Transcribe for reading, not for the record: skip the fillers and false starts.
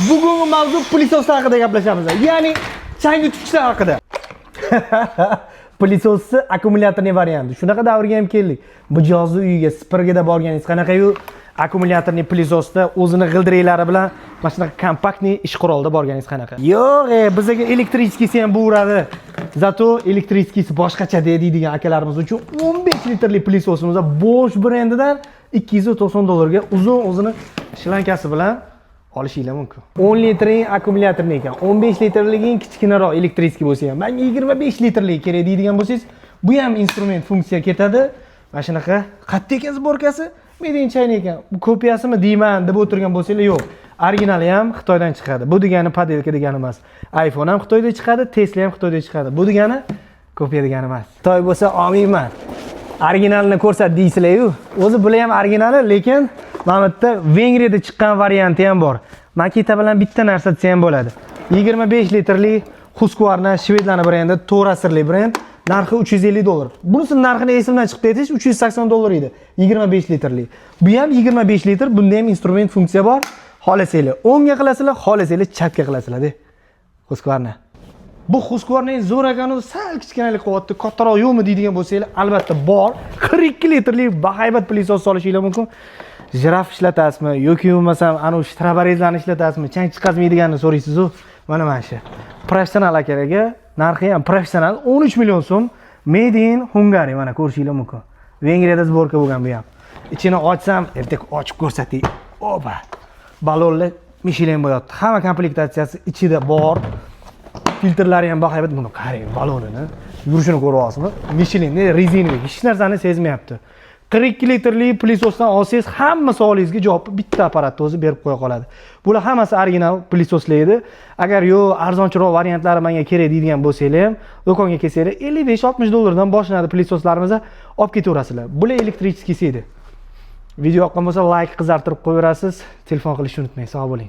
Bugungi mavzu plisoslar haqida gaplashamiz. Ya'ni chang yutgichlar haqida. Plisosning akkumulyatorli varianti. Shunaqa davrga ham keldik. Bu jihozni uyiga Spirgada borganingiz qanaqa-yu akkumulyatorli plisosda o'zini g'ildiraklari bilan mana shunaqa kompaktniy ish qurolda borganingiz qanaqa? Yo'q, bizga elektrichkisi ham bo'radi. Zato elektrichkisi boshqacha deydigan akalarimiz uchun 15 litrli plisosimiz Bosch brendidan $290 ga uzun o'zini shlankasi bilan olishinglar mumkin. 10 litrli akkumulyatorli ekan. 15 litrligining kichkinaroq elektrichki bo'lsa ham, menga 25 litrli kerak deydigan bo'lsangiz, bu ham instrument funksiya ketadi. Mana shunaqa qattiq ekan sborkasi, medin chayni ekan. Bu kopiyasimi deyman deb o'tirgan bo'lsanglar, yo'q. Originali ham Xitoydan chiqadi. Bu degani padelka degani emas. iPhone ham Xitoyda chiqadi, Tesla ham Xitoyda chiqadi. Bu degani kopiya degani emas. Xitoy bo'lsa olmayman. Originalini ko'rsat deysizlar-yu. O'zi bular ham originali, lekin mana bu yerda Vengriyada chiqqan varianti ham bor. Maketa bilan bitta narsa desa ham bo'ladi. 25 litrli Husqvarna Shvedlarning brendi, 4 asrli brend. Narxi $350. Bunisining narxini esimdan chiqib aytish $380 edi. 25 litrli. Bu ham 25 litr, bunda ham instrument funksiya bor. Xohlasanglar o'ngga qilasizlar, xohlasanglar chapga qilasizlar-da. Husqvarna. Bu Husqvarnaning zo'r ekani, sal kichkinalik qilyapti, kattaroq yo'qmi deydigan bo'lsanglar, albatta bor. 42 litrli bahaybat plisos solishinglar mumkin. Jiraf ishlatasizmi yoki bo'lmasam ana o'sha trabarezlarni ishlatasizmi, chang chiqazmaydiganini so'raysiz-ku. Mana shu. Professional akalarga narxi ham professional 13 million so'm. Made in Hungary, mana ko'rishinglar mumkin. Vengriyada zborka bo'lgan bu ham. Ichini ochsam, ertak ochib ko'rsatay. Opa. Balonlar Michelin bo'yapti. Hamma komplektatsiyasi ichida bor. Filtrlari ham bahaybat, buni qarang, balonini. Yurishini ko'ryapsizmi? Michelin rezinaviy, hech narsani sezmayapti. 42 litrli plisosdan olsangiz, hamma savolingizga javobni bitta apparatda o'zi berib qo'ya qoladi. Bular hammasi original plisoslar edi. Agar yo arzonchiroq variantlari menga kerak deydigan bo'lsanglar ham, do'konga kelsanglar $55-60 dan boshlanadi plisoslarimizni olib ketaverasizlar. Bular elektrichkisi edi. Video yoqqan bo'lsa like qizartirib qo'yaverasiz. Telefon qilishni unutmang. Sog' bo'ling.